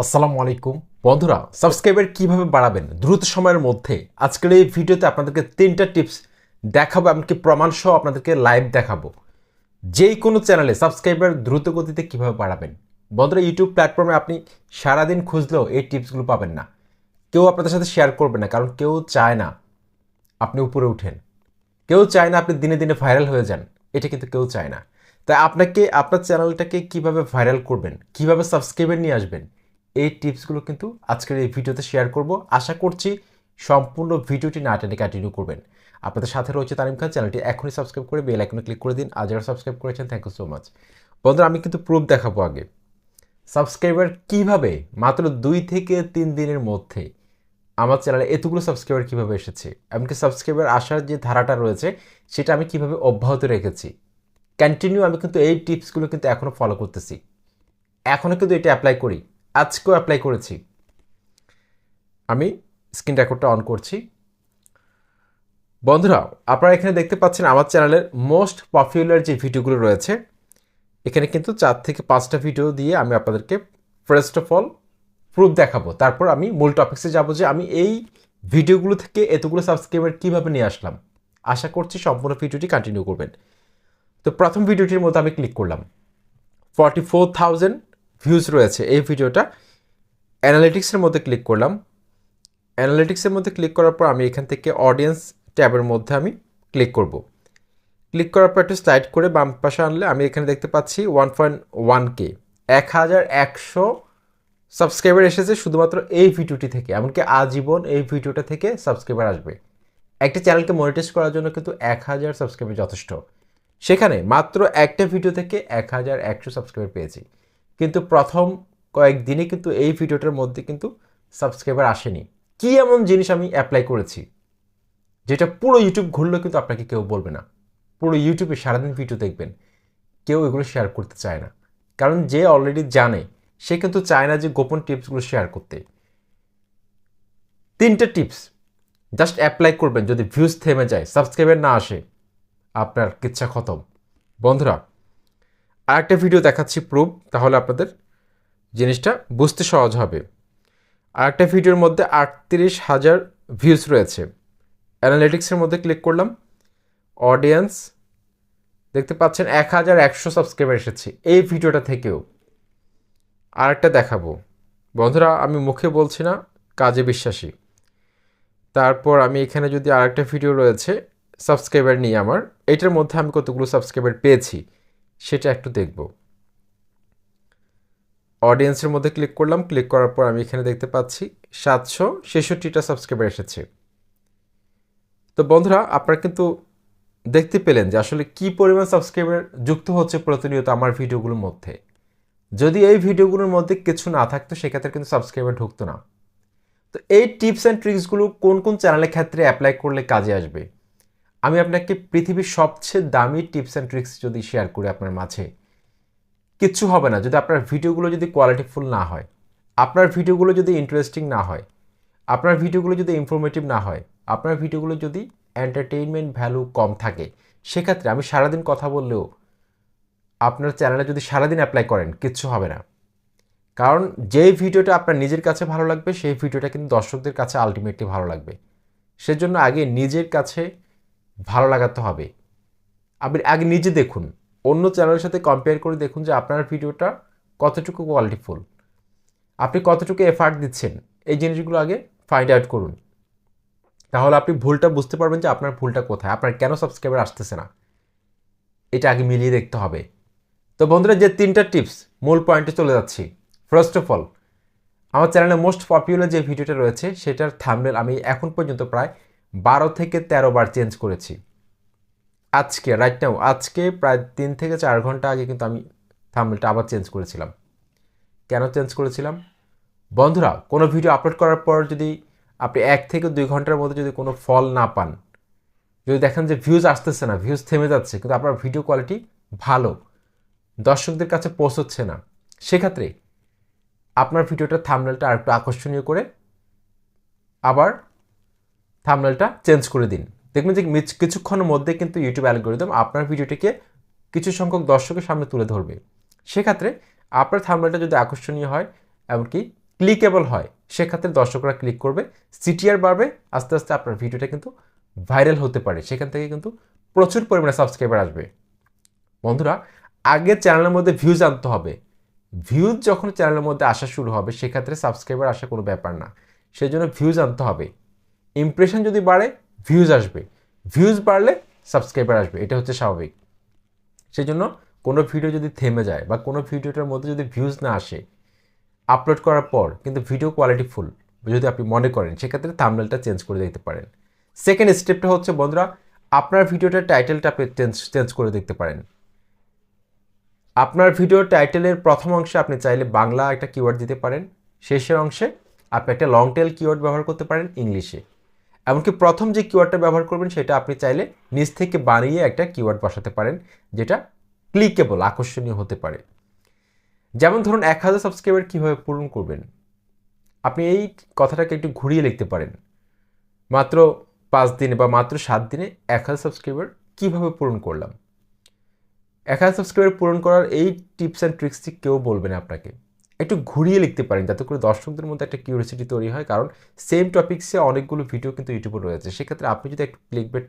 আসসালামু আলাইকুম বন্ধুরা, সাবস্ক্রাইবার কিভাবে বাড়াবেন দ্রুত সময়ের মধ্যে আজকের এই ভিডিওতে আপনাদেরকে 3টা টিপস দেখাবো, এমনকি প্রমাণ সহ আপনাদেরকে লাইভ দেখাবো যেই কোনো চ্যানেলে সাবস্ক্রাইবার দ্রুত গতিতে কিভাবে বাড়াবেন। বন্ধুরা, ইউটিউব প্ল্যাটফর্মে আপনি সারাদিন খুঁজলেও এই টিপসগুলো পাবেন না, কেউ আপনাদের সাথে শেয়ার করবে না, কারণ কেউ চায় না আপনি উপরে উঠেন, কেউ চায় না আপনি দিনে দিনে ভাইরাল হয়ে যান, এটা কিন্তু কেউ চায় না। তাই আপনাকে আপনার চ্যানেলটাকে কিভাবে ভাইরাল করবেন, কিভাবে সাবস্ক্রাইবার নিয়ে আসবেন, এই টিপসগুলো কিন্তু আজকের এই ভিডিওতে শেয়ার করব। আশা করছি সম্পূর্ণ ভিডিওটি না টেনে কন্টিনিউ করবেন। আপনাদের সাথে রয়েছে তানিম খান। চ্যানেলটি এখনই সাবস্ক্রাইব করে বেল আইকনে ক্লিক করে দিন। আর যারা সাবস্ক্রাইব করেছেন, থ্যাংক ইউ সো মাচ। বন্ধুরা, আমি কিন্তু প্রুফ দেখাবো আগে সাবস্ক্রাইবার কিভাবে মাত্র 2 থেকে 3 দিনের মধ্যে আমার চ্যানেলে এতগুলো সাবস্ক্রাইবার কিভাবে এসেছে, এমনকি সাবস্ক্রাইবার আসার যে ধারাটা রয়েছে সেটা আমি কিভাবে অব্যাহত রেখেছি। কন্টিনিউ আমি কিন্তু এই টিপসগুলো কিন্তু এখনও ফলো করতেছি, এখনও কিন্তু এটা অ্যাপ্লাই করি, আজকেও অ্যাপ্লাই করেছি। আমি স্ক্রিন রেকর্ডটা অন করছি। বন্ধুরা, আপনারা এখানে দেখতে পাচ্ছেন আমার চ্যানেলের মোস্ট পপুলার যে ভিডিওগুলো রয়েছে, এখানে কিন্তু 4 থেকে 5টা ভিডিও দিয়ে আমি আপনাদেরকে ফার্স্ট অফ অল প্রুফ দেখাবো। তারপর আমি মূল টপিক্সে যাব যে আমি এই ভিডিওগুলো থেকে এতগুলো সাবস্ক্রাইবার কীভাবে নিয়ে আসলাম। আশা করছি সম্পূর্ণ ভিডিওটি কন্টিনিউ করবেন। তো প্রথম ভিডিওটির মধ্যে আমি ক্লিক করলাম, 44,000 ভিউজ রয়েছে এই ভিডিওটা। অ্যানালিটিক্সের মধ্যে ক্লিক করলাম। অ্যানালিটিক্সের মধ্যে ক্লিক করার পর আমি এখান থেকে অডিয়েন্স ট্যাবের মধ্যে আমি ক্লিক করব। ক্লিক করার পর একটু স্লাইড করে বাম পাশে আনলে আমি এখানে দেখতে পাচ্ছি 1.1K 1100 সাবস্ক্রাইবার এসেছে শুধুমাত্র এই ভিডিওটি থেকে। এমনকি আজীবন এই ভিডিওটা থেকে সাবস্ক্রাইবার আসবে। একটা চ্যানেলকে মনিটাইজ করার জন্য কিন্তু 1000 সাবস্ক্রাইবার যথেষ্ট। সেখানে মাত্র একটা ভিডিও থেকে 1100 সাবস্ক্রাইবার পেয়েছি, কিন্তু প্রথম কয়েকদিনে কিন্তু এই ভিডিওটার মধ্যে কিন্তু সাবস্ক্রাইবার আসেনি। কি এমন জিনিস আমি অ্যাপ্লাই করেছি যেটা পুরো ইউটিউব ঘুরলেও কিন্তু আপনাকে কেউ বলবে না। পুরো ইউটিউবে সারাদিন ভিডিও দেখবেন, কেউ এগুলো শেয়ার করতে চায় না, কারণ যে অলরেডি জানে সে কিন্তু চায় না যে গোপন টিপসগুলো শেয়ার করতে। 3টা টিপস জাস্ট অ্যাপ্লাই করবেন, যদি ভিউজ থেমে যায়, সাবস্ক্রাইবার না আসে, আপনার কিচ্ছা খতম। বন্ধুরা, আরেকটা ভিডিও দেখাচ্ছি প্রুফ, তাহলে আপনাদের জিনিসটা বুঝতে সহজ হবে। আরেকটা ভিডিওর মধ্যে 38,000 ভিউজ রয়েছে। অ্যানালিটিক্সের মধ্যে ক্লিক করলাম, অডিয়েন্স দেখতে পাচ্ছেন 1100 সাবস্ক্রাইবার এসেছে এই ভিডিওটা থেকেও। আরেকটা দেখাবো বন্ধুরা, আমি মুখে বলছি না, কাজে বিশ্বাসী। তারপর আমি এখানে যদি আরেকটা ভিডিও রয়েছে সাবস্ক্রাইবার নিয়ে আমার, এটার মধ্যে আমি কতগুলো সাবস্ক্রাইবার পেয়েছি সেটা একটু দেখব। অডিয়েন্সের মধ্যে ক্লিক করলাম। ক্লিক করার পর আমি এখানে দেখতে পাচ্ছি 766টা সাবস্ক্রাইবার এসেছে। তো বন্ধুরা, আপনারা কিন্তু দেখতে পেলেন যে আসলে কি পরিমাণ সাবস্ক্রাইবার যুক্ত হচ্ছে প্রতিনিয়ত আমার ভিডিওগুলোর মধ্যে। যদি এই ভিডিওগুলোর মধ্যে কিছু না থাকতো সেক্ষেত্রে কিন্তু সাবস্ক্রাইবার ঢুকতো না। তো এই টিপস অ্যান্ড ট্রিক্সগুলো কোন কোন চ্যানেলের ক্ষেত্রে অ্যাপ্লাই করলে কাজে আসবে, আমি আপনাকে পৃথিবীর সবচেয়ে দামি টিপস অ্যান্ড ট্রিক্স যদি শেয়ার করি আপনার মাঝে, কিচ্ছু হবে না যদি আপনার ভিডিওগুলো যদি কোয়ালিটিফুল না হয়, আপনার ভিডিওগুলো যদি ইন্টারেস্টিং না হয়, আপনার ভিডিওগুলো যদি ইনফরমেটিভ না হয়, আপনার ভিডিওগুলো যদি এন্টারটেইনমেন্ট ভ্যালু কম থাকে, সেক্ষেত্রে আমি সারাদিন কথা বললেও আপনার চ্যানেলে যদি সারাদিন অ্যাপ্লাই করেন কিচ্ছু হবে না। কারণ যেই ভিডিওটা আপনার নিজের কাছে ভালো লাগবে সেই ভিডিওটা কিন্তু দর্শকদের কাছে আলটিমেটলি ভালো লাগবে। সেজন্য আগে নিজের কাছে ভালো লাগাতে হবে। আপনি আগে নিজে দেখুন, অন্য চ্যানেলের সাথে কম্পেয়ার করে দেখুন যে আপনার ভিডিওটা কতটুকু কোয়ালিটিফুল, আপনি কতটুকু এফার্ট দিচ্ছেন, এই জিনিসগুলো আগে ফাইন্ড আউট করুন। তাহলে আপনি ভুলটা বুঝতে পারবেন যে আপনার ভুলটা কোথায়, আপনার কেন সাবস্ক্রাইবার আসতেছে না, এটা আগে মিলিয়ে দেখতে হবে। তো বন্ধুরা, যে 3টা টিপস, মূল পয়েন্টে চলে যাচ্ছি। ফার্স্ট অফ অল, আমার চ্যানেলে মোস্ট পপুলার যে ভিডিওটা রয়েছে সেটার থাম্বনেল আমি এখন পর্যন্ত প্রায় 12 থেকে 13 বার চেঞ্জ করেছি। আজকে রাইট নাও, আজকে প্রায় 3 থেকে 4 ঘন্টা আগে কিন্তু আমি থাম্বনেলটা আবার চেঞ্জ করেছিলাম। কেন চেঞ্জ করেছিলাম বন্ধুরা, কোনো ভিডিও আপলোড করার পর যদি আপনি 1 থেকে 2 ঘন্টার মধ্যে যদি কোনো ফল না পান, যদি দেখেন যে ভিউজ আসতেছে না, ভিউজ থেমে যাচ্ছে, কিন্তু আপনার ভিডিও কোয়ালিটি ভালো, দর্শকদের কাছে পৌঁছচ্ছে না, সেক্ষেত্রে আপনার ভিডিওটার থাম্বনেলটা আরেকটু আকর্ষণীয় করে আবার থাম্বনেলটা চেঞ্জ করে দিন। দেখবেন যে কিছুক্ষণের মধ্যে কিন্তু ইউটিউব অ্যালগরিদম আপনার ভিডিওটিকে কিছু সংখ্যক দর্শকের সামনে তুলে ধরবে। সেক্ষেত্রে আপনার থাম্বনেলটা যদি আকর্ষণীয় হয়, এমনকি ক্লিকেবল হয়, সেক্ষেত্রে দর্শকরা ক্লিক করবে, সিটিআর বাড়বে, আস্তে আস্তে আপনার ভিডিওটা কিন্তু ভাইরাল হতে পারে, সেখান থেকে কিন্তু প্রচুর পরিমাণে সাবস্ক্রাইবার আসবে। বন্ধুরা, আগে চ্যানেলের মধ্যে ভিউজ আনতে হবে। ভিউজ যখন চ্যানেলের মধ্যে আসা শুরু হবে, সেক্ষেত্রে সাবস্ক্রাইবার আসা কোনো ব্যাপার না। সেই জন্য ভিউজ আনতে হবে। ইমপ্রেশন যদি বাড়ে, ভিউজ আসবে, ভিউজ বাড়লে সাবস্ক্রাইবার আসবে, এটা হচ্ছে স্বাভাবিক। সেই জন্য কোনো ভিডিও যদি থেমে যায় বা কোনো ভিডিওটার মধ্যে যদি ভিউজ না আসে আপলোড করার পর, কিন্তু ভিডিও কোয়ালিটিফুল যদি আপনি মনে করেন, সেক্ষেত্রে থাম্বনেলটা চেঞ্জ করে দিতে পারেন। সেকেন্ড স্টেপটা হচ্ছে বন্ধুরা, আপনার ভিডিওটার টাইটেলটা আপনি চেঞ্জ করে দেখতে পারেন। আপনার ভিডিওর টাইটেলের প্রথম অংশে আপনি চাইলে বাংলা একটা কিওয়ার্ড দিতে পারেন, শেষের অংশে আপনি একটা লং টেল কিওয়ার্ড ব্যবহার করতে পারেন ইংলিশে। এমনকি প্রথম যে কিওয়ার্ডটা ব্যবহার করবেন সেটা আপনি চাইলে নিজ থেকে বানিয়ে একটা কিওয়ার্ড বসাতে পারেন, যেটা ক্লিকেবল, আকর্ষণীয় হতে পারে। যেমন ধরুন 1000 সাবস্ক্রাইবার কীভাবে পূরণ করবেন, আপনি এই কথাটাকে একটু ঘুরিয়ে লিখতে পারেন। মাত্র 5 দিনে বা মাত্র 7 দিনে 1000 সাবস্ক্রাইবার কীভাবে পূরণ করলাম। 1000 সাবস্ক্রাইবার পূরণ করার এই টিপস অ্যান্ড ট্রিক্সটি কেউ বলবে না আপনাকে। একটু ঘুরিয়ে লিখতে পারেন, যাতে করে দর্শকদের মধ্যে একটা কিউরিওসিটি তৈরি হয়, কারণ সেম টপিক্সে অনেকগুলো ভিডিও কিন্তু ইউটিউবে রয়েছে। সেক্ষেত্রে আপনি যদি একটু ক্লিকবেট,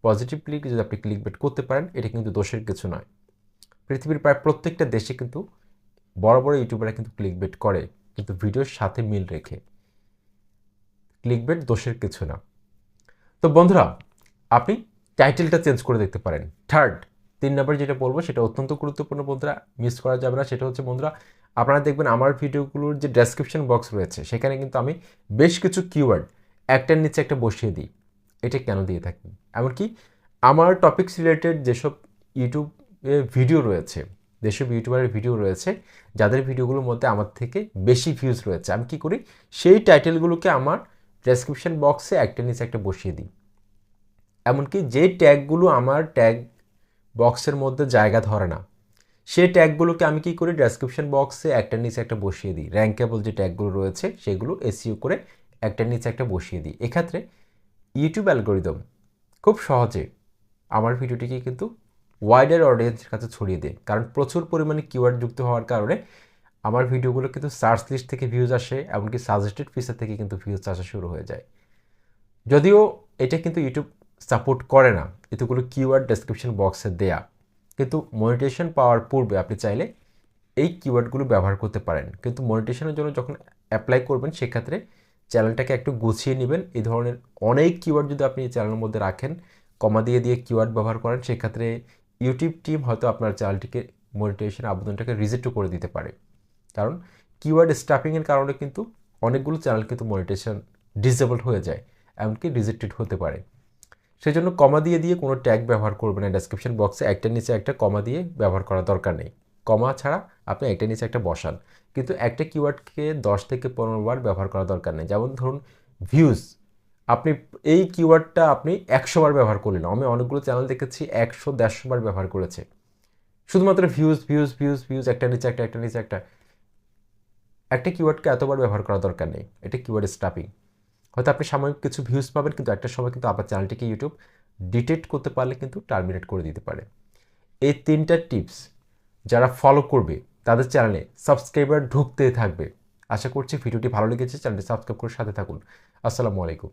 পজিটিভলি যদি আপনি ক্লিকবেট করতে পারেন, এটা কিন্তু দোষের কিছু নয়। পৃথিবীর প্রায় প্রত্যেকটা দেশে কিন্তু বড় বড় ইউটিউবাররা কিন্তু ক্লিকবেট করে, কিন্তু ভিডিওর সাথে মিল রেখে। ক্লিকবেট দোষের কিছু না। তো বন্ধুরা, আপনি টাইটেলটা চেঞ্জ করে দেখতে পারেন। 3 নম্বর যেটা বলবো সেটা অত্যন্ত গুরুত্বপূর্ণ বন্ধুরা, মিস করা যাবে না। সেটা হচ্ছে বন্ধুরা, আপনারা দেখবেন আমার ভিডিওগুলোর যে ডেসক্রিপশন বক্স রয়েছে, সেখানে কিন্তু আমি বেশ কিছু কিওয়ার্ড একটার নিচে একটা বসিয়ে দিই। এটা কেন দিয়ে থাকি? এমনকি আমার টপিকস রিলেটেড যেসব ইউটিউবে ভিডিও রয়েছে, যেসব ইউটিউবারের ভিডিও রয়েছে, যাদের ভিডিওগুলোর মধ্যে আমার থেকে বেশি ভিউজ রয়েছে, আমি কী করি, সেই টাইটেলগুলোকে আমার ডেসক্রিপশন বক্সে একটার নিচে একটা বসিয়ে দিই। এমনকি যে ট্যাগগুলো আমার ট্যাগ বক্সের মধ্যে জায়গা ধরে না, সেই ট্যাগগুলোকে আমি কী করি, ডেসক্রিপশন বক্সে একটার নিচে একটা বসিয়ে দিই। র্যাঙ্কেবল যে ট্যাগগুলো রয়েছে, সেগুলো এসইও করে একটার নিচে একটা বসিয়ে দিই। এক্ষেত্রে ইউটিউব অ্যালগোরিদম খুব সহজে আমার ভিডিওটিকে কিন্তু ওয়াইডার অডিয়েন্সের কাছে ছড়িয়ে দেয়, কারণ প্রচুর পরিমাণে কিওয়ার্ড যুক্ত হওয়ার কারণে আমার ভিডিওগুলো কিন্তু সার্চ লিস্ট থেকে ভিউজ আসে, এমনকি সাজেস্টেড ফিচার থেকে কিন্তু ভিউজ আসা শুরু হয়ে যায়। যদিও এটা কিন্তু ইউটিউব সাপোর্ট করে না এতগুলো কিওয়ার্ড ডেসক্রিপশন বক্সে দেয়া, কিন্তু মনিটাইজেশন পাওয়ার পূর্বে আপনি চাইলে এই কিওয়ার্ডগুলো ব্যবহার করতে পারেন। কিন্তু মনিটাইজেশনের জন্য যখন অ্যাপ্লাই করবেন, সেক্ষেত্রে চ্যানেলটাকে একটু গুছিয়ে নেবেন। এই ধরনের অনেক কিওয়ার্ড যদি আপনি চ্যানেলের মধ্যে রাখেন, কমা দিয়ে কিওয়ার্ড ব্যবহার করেন, সেক্ষেত্রে ইউটিউব টিম হয়তো আপনার চ্যানেলটিকে মনিটাইজেশন আবেদনটাকে রিজেক্টও করে দিতে পারে। কারণ কিওয়ার্ড স্ট্যাপিংয়ের কারণে কিন্তু অনেকগুলো চ্যানেল কিন্তু মনিটাইজেশন ডিসেবল হয়ে যায়, এমনকি রিজেক্টেড হতে পারে। সেই জন্য কমা দিয়ে কোনো ট্যাগ ব্যবহার করবেন না। ডেসক্রিপশন বক্সে একটার নিচে একটা কমা দিয়ে ব্যবহার করার দরকার নেই। কমা ছাড়া আপনি একটার নিচে একটা বসান, কিন্তু একটা কিওয়ার্ডকে 10 থেকে 15 বার ব্যবহার করার দরকার নেই। যেমন ধরুন ভিউজ, আপনি এই কিওয়ার্ডটা আপনি 100 বার ব্যবহার করলেন। আমি অনেকগুলো চ্যানেল দেখেছি 100-150 বার ব্যবহার করেছে, শুধুমাত্র ভিউজ ভিউজ ভিউজ ভিউজ, একটার নিচে একটা, একটার নিচে একটা। একটা কিওয়ার্ডকে এতবার ব্যবহার করার দরকার নেই। এটা কিওয়ার্ড স্ট্যাপিং। হয়তো আপনি সাময়িক কিছু ভিউজ পাবেন, কিন্তু একটা সময় কিন্তু আপনার চ্যানেলটিকে ইউটিউব ডিটেক্ট করতে পারলে কিন্তু টার্মিনেট করে দিতে পারে। এই 3টা টিপস যারা ফলো করবে, তাদের চ্যানেলে সাবস্ক্রাইবার ঢুকতে থাকবে। আশা করছি ভিডিওটি ভালো লেগেছে। চ্যানেলটি সাবস্ক্রাইব করে সাথে থাকুন। আসসালামু আলাইকুম।